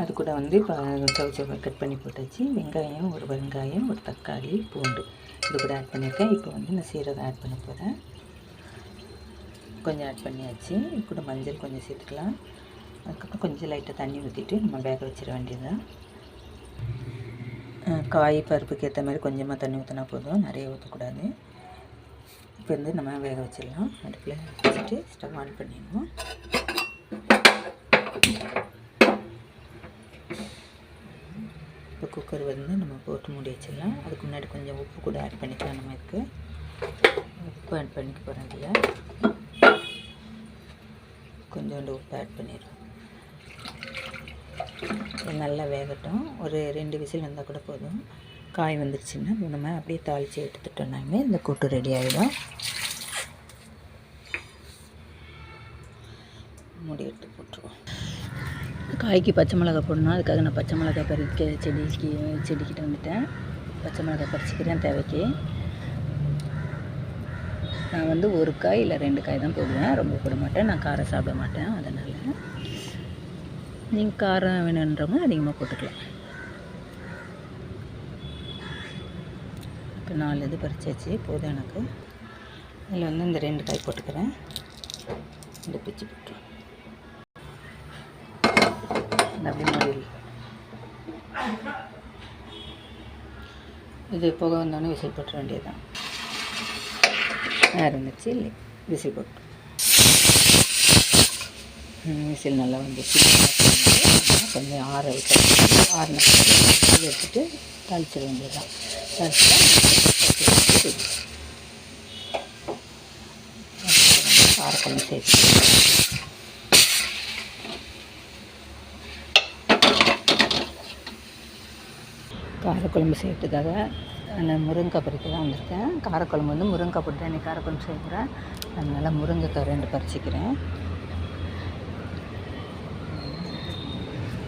அது கூட வந்து இப்போ சவுச்சவை கட் பண்ணி போட்டாச்சு. வெங்காயம், ஒரு வெங்காயம், ஒரு தக்காளி, பூண்டு இது கூட ஆட் பண்ணியிருக்கேன். இப்போ வந்து நான் சீரகம் ஆட் பண்ண போகிறேன். கொஞ்சம் ஆட் பண்ணியாச்சு. இது கூட மஞ்சள் கொஞ்சம் சேர்த்துக்கலாம். அதுக்கப்புறம் கொஞ்சம் லைட்டாக தண்ணி ஊற்றிட்டு நம்ம வேக வச்சிட வேண்டியதுதான். காய் பருப்புக்கு ஏற்ற மாதிரி கொஞ்சமாக தண்ணி ஊற்றினா போதும், நிறைய ஊற்றக்கூடாது. இப்போ வந்து நம்ம வேக வச்சிடலாம். அடுப்பில் வச்சுட்டு ஸ்டவ் ஆன் பண்ணிடுவோம். இப்போ குக்கர் வந்து நம்ம போட்டு மூடி வச்சிடலாம். அதுக்கு முன்னாடி கொஞ்சம் உப்பு கூட ஆட் பண்ணிக்கலாம். நம்ம இதுக்கு உப்பு ஆட் பண்ணிக்க போகிறேன். இதில் கொஞ்சோண்டு உப்பு ஆட் பண்ணிடுறோம். நல்லா வேகட்டும். ஒரு 2 விசில் வந்தால் கூட போதும். காய் வந்துடுச்சுன்னா நம்ம அப்படியே தாளித்து எடுத்துட்டோம்னாமே இந்த கூட்டு ரெடி ஆகிடும். மூடி எடுத்து போட்டுருவோம். காய்க்கு பச்சை மிளகா போடணும். அதுக்காக நான் பச்சை மிளகா பறிக்க செடிக்கிட்ட வந்துட்டேன். பச்சை மிளகா பறிச்சிக்கிறேன் தேவைக்கு. நான் வந்து 1 காய் இல்லை 2 காய் தான் போடுவேன், ரொம்ப போட மாட்டேன். நான் காரம் சாப்பிட மாட்டேன். அதனால் நீங்கள் காரம் வேணுன்றவங்க அதிகமாக போட்டுக்கலாம். இப்போ 4 இது பறிச்சாச்சு, போதும் எனக்கு. இதில் வந்து இந்த 2 காய் போட்டுக்கிறேன். இந்த பிச்சு போட்டுருவோம். அப்படி முடியல. இது போக வந்தோடனே விசில் போட்டுற வேண்டியதுதான். இருந்துச்சு இல்லை விசில் போட்டு விசில் நல்லா வந்துச்சு. கொஞ்சம் ஆற வச்சு எடுத்துகிட்டு தாளிச்சிட வேண்டியதுதான். காரக்குழம்பு சேர்த்து காரக்குழம்பு சேர்த்துக்காக அந்த முருங்கைக்காய் பறிக்க தான் வந்திருக்கேன். காரக்குழம்பு வந்து முருங்கைக்காய் போட்டு இன்றைக்கி காரக்குழம்பு சேர்க்குறேன். அதனால் முருங்கைக்காய் 2 பறிச்சிக்கிறேன்.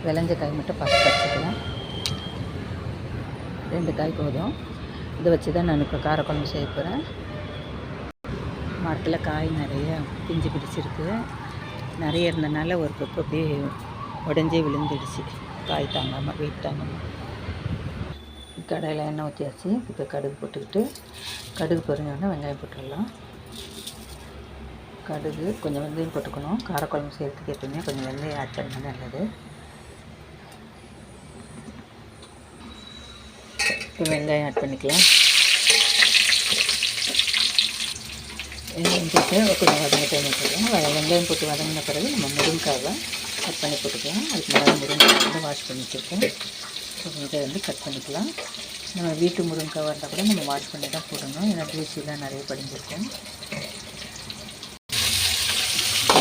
விளைஞ்ச காய் மட்டும் பறிச்சிக்கலாம். 2 காய் போதும். இதை வச்சு தான் நான் இப்போ காரக்குழம்பு செய்ய போகிறேன். மரத்தில் காய் நிறைய பிஞ்சு பிடிச்சிருக்கு. நிறைய இருந்தனால ஒரு பக்கம் அப்படியே உடஞ்சே விழுந்துடுச்சு. காய் தாங்காமல், வெயிட் தாங்காமல். கடையில் எண்ணெய் ஊற்றியாச்சு. இப்போ கடுகு போட்டுக்கிட்டு கடுகு பொரிஞ்சோடனே வெங்காயம் போட்டுடலாம். கடுகு கொஞ்சம் வெந்தயம் போட்டுக்கணும். காரக்குழம்பு சேர்த்துக்கு எப்பவுமே கொஞ்சம் வெந்தயம் ஆட் பண்ணால் நல்லது. இப்போ வெங்காயம் ஆட் பண்ணிக்கலாம். வெங்காயம் போட்டு கொஞ்சம் வதங்கிட்டே போட்டுக்கலாம். வெங்காயம் போட்டு வதங்கின பிறகு நம்ம முருங்காவை கட் பண்ணி போட்டுக்கலாம். அதுக்கு மேலே முருங்காய் வந்து வாஷ் பண்ணி வச்சுருக்கோம். இதை வந்து கட் பண்ணிக்கலாம். நம்ம வீட்டு முருங்காய் வந்தால் கூட நம்ம வாஷ் பண்ணி தான் போடணும். ஏன்னா தூசிலாம் நிறைய படிஞ்சிருக்கும்.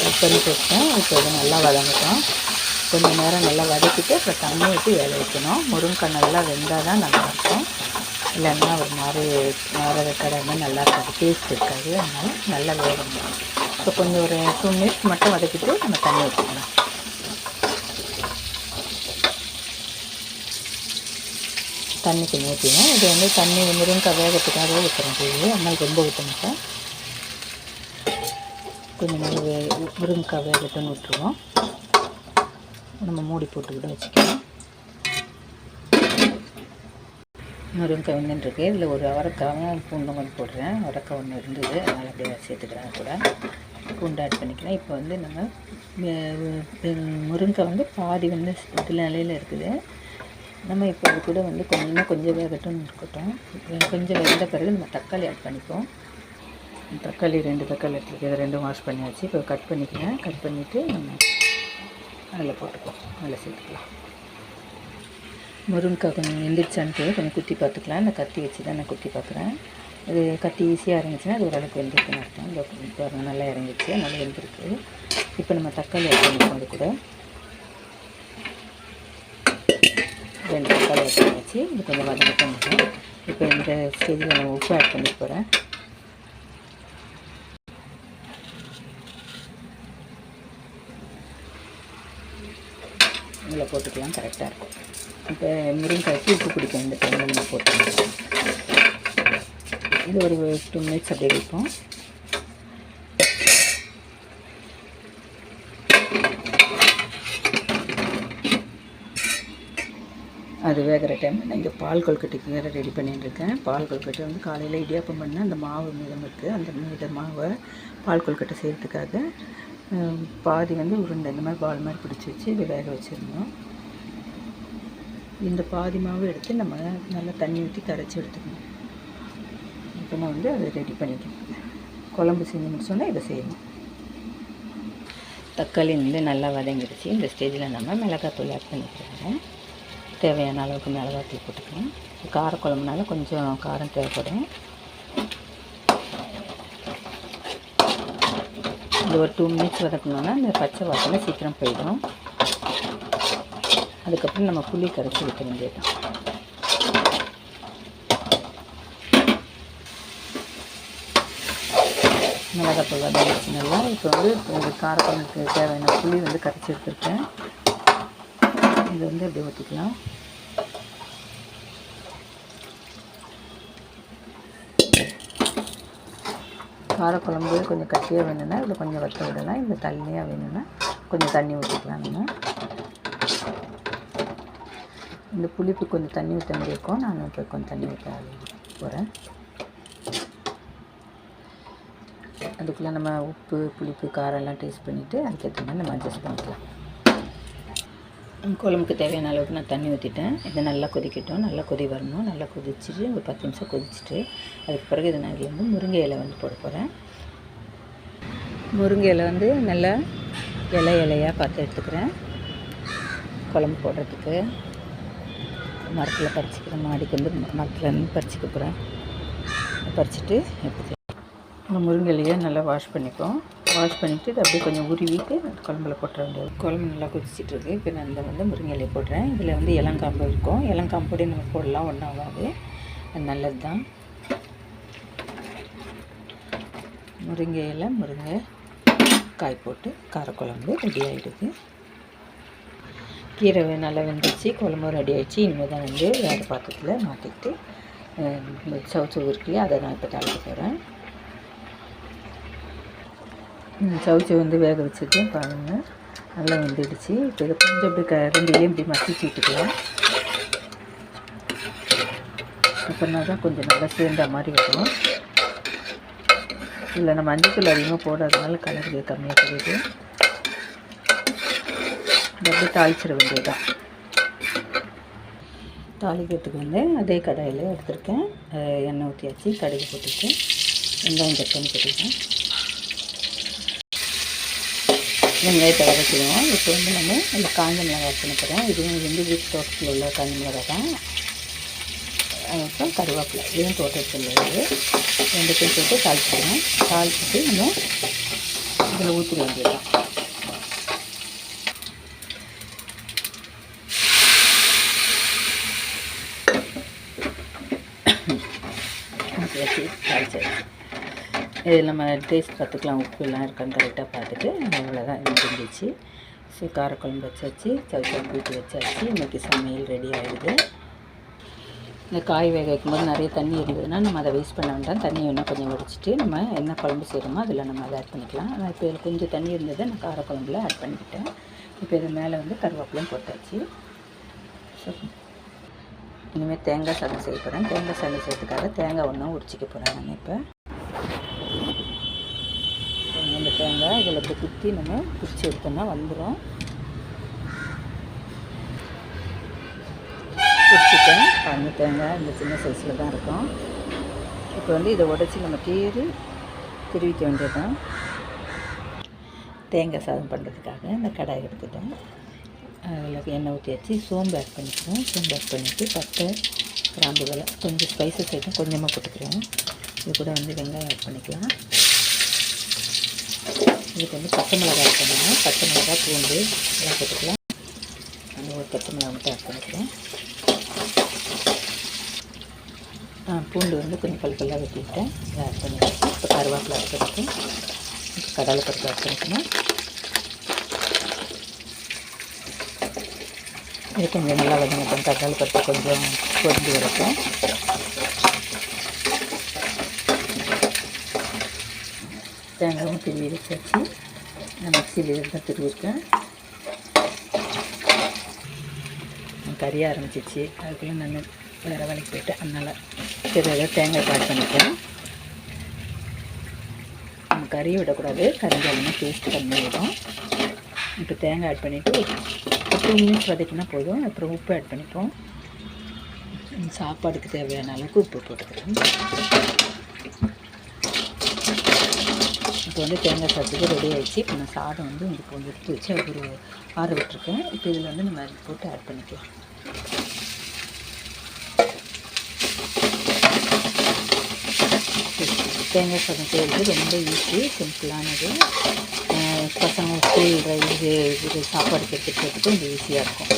கட் பண்ணி போட்டேன். இப்போ இதை நல்லா வதங்கட்டும். கொஞ்சம் நேரம் நல்லா வதக்கிட்டு அப்புறம் தண்ணி ஊற்றி வேக வைக்கணும். முருங்காய் நல்லா வெந்தால் தான் நல்லாயிருக்கும். இல்லைன்னா ஒரு மாதிரி கடமை நல்லா இருக்காது, டேஸ்ட் இருக்காது. அதனால் நல்லா வேகணும். இப்போ கொஞ்சம் ஒரு 2 மினிட்ஸ் மட்டும் வதக்கிட்டு நம்ம தண்ணி ஊற்றிக்கலாம். தண்ணி கொஞ்சம் ஊற்றினோம். இது வந்து தண்ணி முருங்கைக்காய் வேகத்துக்காகவே ஊற்றுறேன். அதனால் ரொம்ப ஊற்ற மாட்டேன். கொஞ்சம் முருங்கைக்காய் வேகட்டும்னு விட்டுருவோம். நம்ம மூடி போட்டு கூட வச்சுக்கலாம். முருங்கைக்காய் வெந்துருக்கு. இதில் ஒரு அவரைக்காயும் பூண்டும் கொஞ்சம் போடுறேன். அவரைக்காய் ஒன்று இருந்தது, அதனால் அப்படியே சேர்த்துக்கிறேன். கூட பூண்டு ஆட் பண்ணிக்கலாம். இப்போ வந்து நம்ம முருங்கைக்காய் வந்து பாதி வந்து இதில் நிலையில் இருக்குது. நம்ம இப்போ அது கூட வந்து கொஞ்சம் வேகட்டும்னு இருக்கட்டும். கொஞ்சம் வெந்த பிறகு நம்ம தக்காளி ஆட் பண்ணிப்போம். தக்காளி 2 தக்காளி எடுத்துருக்கு. இதை 2 வாஷ் பண்ணியாச்சு. இப்போ கட் பண்ணிக்கிறேன். கட் பண்ணிவிட்டு நம்ம அதில் போட்டுப்போம். அதில் சேர்த்துக்கலாம். முருங்கைக்காய் கொஞ்சம் வெந்துடுச்சான்ட்டு கொஞ்சம் குத்தி பார்த்துக்கலாம். இந்த கத்தி வச்சு தான் நான் குத்தி பார்க்குறேன். இது கத்தி ஈஸியாக இறங்கிச்சுன்னா அது ஓரளவுக்கு வெந்திருக்குன்னு அர்த்தம். இந்த நல்லா இறங்கிச்சு, நல்லா வெந்திருக்கு. இப்போ நம்ம தக்காளி ஆட் பண்ணிப்போம். அது கூட 2 தக்காளி ஆட் பண்ணியாச்சு. இது கொஞ்சம் வதங்கட்டும். இப்போ இந்த ஸ்டேஜில் நான் உப்பு ஆட் பண்ணி போகிறேன். இதில் போட்டுக்கலாம், கரெக்டாக இருக்கும். இப்போ முருங்கைக்காய்க்கு உப்பு பிடிக்கும். இந்த டைமில் நம்ம போட்டுக்கலாம். இது ஒரு 2 மினிட்ஸ் அப்படியே வைப்போம். அது வேகிற டைம் நான் இங்கே பால் கொழுக்கட்டைக்கு வேறு ரெடி பண்ணிட்டுருக்கேன். பால் கொழுக்கட்டை வந்து காலையில் இடியாப்பம் பண்ணால் அந்த மாவு மீதம் இருக்குது. அந்த மாவை பால் கொழுக்கட்டை செய்கிறதுக்காக பாதி வந்து உருண்டை இந்த மாதிரி பால் மாதிரி பிடிச்சி வச்சு இதை வேக வச்சுருந்தோம். இந்த பாதி மாவு எடுத்து நம்ம நல்லா தண்ணி ஊற்றி கரைச்சி எடுத்துக்கணும். இப்போ நான் வந்து அதை ரெடி பண்ணிக்கணும். குழம்பு செஞ்சு முடிச்சோன்னா இதை செய்யணும். தக்காளி வந்து நல்லா வதங்கிடுச்சு. இந்த ஸ்டேஜில் நம்ம மிளகாத்தூள் ஆட் பண்ணிக்கிறோம். தேவையான அளவுக்கு மிளகாத்தூள் போட்டுக்கலாம். காரக்குழம்புனால கொஞ்சம் காரம் தேவைப்படும். இது ஒரு 2 மினிட்ஸ் வதக்கணுன்னா இந்த பச்சை வாசனை சீக்கிரம் போயிடும். அதுக்கப்புறம் நம்ம புளி கரைச்சி வைக்க வேண்டியதுதான். மிளகாத்தூள் வதங்கிடுச்சு நல்லா. இப்போ வந்து இந்த காரக்குழம்புக்கு தேவையான புளி வந்து கரைச்சி எடுத்துருக்கேன். இது வந்து அப்படியே ஊற்றிக்கலாம். காரக்குழம்பு கொஞ்சம் கட்டியாக வேணும்னா இதில் கொஞ்சம் வற்ற விடலாம். இல்லை தண்ணியாக வேணும்னா கொஞ்சம் தண்ணி ஊற்றிக்கலாம். நம்ம இந்த புளிப்பு கொஞ்சம் தண்ணி ஊற்ற மாதிரி இருக்கும். நான் இப்போ கொஞ்சம் தண்ணி ஊற்ற போகிறேன். அதுக்குள்ளே நம்ம உப்பு புளிப்பு காரம் எல்லாம் டேஸ்ட் பண்ணிவிட்டு அதுக்கேற்ற மாதிரி நம்ம அட்ஜஸ்ட் பண்ணிக்கலாம். குழம்புக்கு தேவையான அளவுக்கு நான் தண்ணி ஊற்றிட்டேன். இதை நல்லா கொதிக்கட்டும். நல்லா கொதி வரணும். நல்லா கொதிச்சுட்டு ஒரு 10 நிமிஷம் கொதிச்சுட்டு அதுக்கு பிறகு இதை நான் இதில் வந்து முருங்கை இலை வந்து போட போகிறேன். முருங்கை இலை வந்து நல்லா இலையாக பார்த்து எடுத்துக்கிறேன். குழம்பு போடுறதுக்கு மரத்தில் பறிச்சிக்கிறேன். மாடிக்கு வந்து மரத்துலேருந்து பறிச்சிக்க போகிறேன். பறிச்சுட்டு எப்படி இந்த முருங்கை இலையை நல்லா வாஷ் பண்ணிப்போம். வாஷ் பண்ணிவிட்டு இது அப்படியே கொஞ்சம் உருவிட்டு குழம்புல போட்டுற வேண்டியது. குழம்பு நல்லா கொதிச்சிட்ருக்கு. இப்போ நான் இந்த வந்து முருங்கை இலையை போடுறேன். இதில் வந்து இளங்காம்பு இருக்கும். இளங்காம்போடய நம்ம போடலாம், ஒன்றும் ஆகாது. அது நல்லது தான். முருங்கை இலை முருங்கை காய் போட்டு காரக்குழம்பு ரெடி ஆகிடுது. கீரை நல்லா வெந்துச்சு. குழம்பு ரெடி ஆகிடுச்சு. இனிமேல் தான் வந்து வேறு பாத்திரத்தில் மாற்றிக்கிட்டு சவுச்சவு இருக்குல்லையா அதை நான் இப்போ தாளிக்க போகிறேன். சவுச்சி வந்து வேக வச்சுட்டு பாருங்கள் நல்லா வெந்துடுச்சு. இப்போ இதை கொஞ்சம் அப்படி ரெண்டையும் இப்படி மசிச்சு விட்டுக்கலாம். அப்படின்னா தான் கொஞ்சம் நல்லா சேர்ந்த மாதிரி வரும். இல்லை நம்ம மஞ்சள் அதிகமாக போடாதனால கலர் கம்மியாக தெரியுது. இதை அப்படியே தாளிச்சிட வேண்டியதுதான். தாளிக்கிறதுக்கு வந்து அதே கடாயில் எடுத்துருக்கேன். எண்ணெய் ஊற்றியாச்சு. கடுகு போட்டுட்டு வெங்காயம் கட் பண்ணி போட்டுருக்கேன். வெங்காயத்தை வதக்கிடுவோம். இப்போ வந்து நம்ம இந்த காஞ்ச மிளகாய் ஆட் பண்ண போகிறோம். இதுவும் வந்து வீட்டு தோட்டத்தில் உள்ள காஞ்ச மிளகாய் தான். அப்புறம் கருவேப்பிலை இதுவும் தோட்டத்தில் உள்ளது. ரெண்டுத்தையும் போட்டு தாளிச்சிடுவோம். தாளிச்சிட்டு நம்ம இதில் ஊற்றிட வேண்டியதுதான். தாளிச்சாச்சு. இது நம்ம டேஸ்ட் பார்த்துக்கலாம். உப்பு எல்லாம் இருக்கான்னு கரெக்டாக பார்த்துட்டு அவ்வளோதான். இது முடிஞ்சிச்சு. ஸோ காரக்குழம்பு வச்சாச்சு. சவுச்சவு கூட்டி வச்சாச்சு. இன்றைக்கி சமையல் ரெடி ஆகிடுது. இந்த காய் வேக வைக்கும்போது நிறைய தண்ணி இருந்ததுன்னா நம்ம அதை வேஸ்ட் பண்ண வேண்டாம். தண்ணி வேணால் கொஞ்சம் வடிச்சிட்டு நம்ம என்ன குழம்பு செய்கிறோமோ அதில் நம்ம அதை ஆட் பண்ணிக்கலாம். ஆனால் இப்போ இதில் கொஞ்சம் தண்ணி இருந்ததை நான் காரக்குழம்புல ஆட் பண்ணிக்கிட்டேன். இப்போ இது மேலே வந்து கருவேப்பிலையும் போட்டாச்சு. ஸோ இனிமேல் தேங்காய் சாதம் செய்ய போகிறேன். தேங்காய் சாதம் செய்யறதுக்காக தேங்காய் ஒன்றும் உரிச்சிக்க போகிறேன். நம்ம இப்போ இந்த தேங்காய் இதில் இப்படி குத்தி நம்ம பிடிச்சி எடுத்தோம்னா வந்துடும். பிடிச்சிட்டேன். அந்த தேங்காய் இந்த சின்ன சைஸில் தான் இருக்கும். இப்போ வந்து இதை உடச்சி நம்ம திருவிக்க வேண்டியது தான். தேங்காய் சாதம் பண்ணுறதுக்காக இந்த கடாய் எடுத்துட்டேன். அதில் எண்ணெய் ஊற்றியாச்சு. சோம்பு ஆட் பண்ணிக்கிறோம். சோம்பு ஆட் பண்ணிவிட்டு பட்டை கிராம்பு இதெல்லாம் கொஞ்சம் ஸ்பைசஸ் ஐட்டம் கொஞ்சமாக போட்டுக்கிறோம். இது கூட வந்து வெங்காயம் ஆட் பண்ணிக்கலாம். இதுக்கு வந்து பச்சை மிளகாய் ஆட் பண்ணுவோம். பச்சை மிளகாய் பூண்டு எல்லாம் போட்டுக்கலாம். அந்த ஒரு பச்சை மிளகாய் மட்டும் ஆட் பண்ணிக்கிறேன். பூண்டு வந்து கொஞ்சம் பல்கெல்லாம் வெட்டிவிட்டேன். இதை ஆட் பண்ணிக்கிறேன். இப்போ கருவேப்பிலை ஆட் பண்ணிட்டு இப்போ கடலைப்பருப்பு ஆட் பண்ணிக்கணும். இது கொஞ்சம் நல்லா வதங்கட்டும். கடலைப்பருப்பு கொஞ்சம் பொரிஞ்சு வரட்டும். தேங்காயும் திருவி வச்சாச்சு. நான் மிக்சியில் தான் திருவிருக்கேன். கறிய ஆரம்பிச்சிச்சு. அதுக்குள்ளே நான் வேறு வேலைக்கு போயிட்டேன். அதனால் சரி ஏதோ தேங்காய் ஆட் பண்ணிக்கிறேன். நம்ம கறியை விடக்கூடாது, கறிஞ்சாலுமே டேஸ்ட் கம்மியாகிடும். இப்போ தேங்காய் ஆட் பண்ணிவிட்டு ஒரு 2 மினிட்ஸ் வதக்கினா போதும். அப்புறம் உப்பு ஆட் பண்ணிப்போம். சாப்பாடுக்கு தேவையான அளவுக்கு உப்பு போட்டுக்கிறேன். இப்போ தேங்காய் சாதத்துக்கு ரெடி ஆகிடுச்சு. இப்போ நான் சாதம் இங்கே கொஞ்சம் எடுத்து வச்சு ஒரு ஆற விட்டுருக்கேன். இப்போ இதில் நம்ம போட்டு ஆட் பண்ணிக்கலாம். தேங்காய் சாதம் செய்கிறது ரொம்ப ஈஸி, சிம்பிளானது. பசங்க ஸ்கூல் இது சாப்பாடு கொடுத்துட்டு கொஞ்சம் ஈஸியாக இருக்கும்.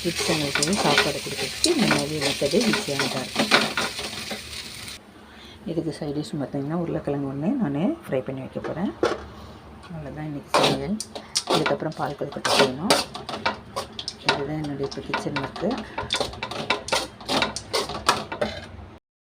கிட்ஸ் அவங்களுக்கு சாப்பாடு கொடுக்குறதுக்கு இந்த மாதிரி மெத்தடு ஈஸியானதாக இருக்கும். இதுக்கு சைட் டிஷ் பார்த்திங்கன்னா உருளைக்கிழங்கு ஒன்று நான் ஃப்ரை பண்ணி வைக்க போகிறேன். அவ்வளோதான் இன்றைக்கி சமையல். இதுக்கப்புறம் பால் கொழுக்கட்டை செய்யணும். இதுதான் என்னுடைய இப்போ கிச்சன் ஒர்க்கு.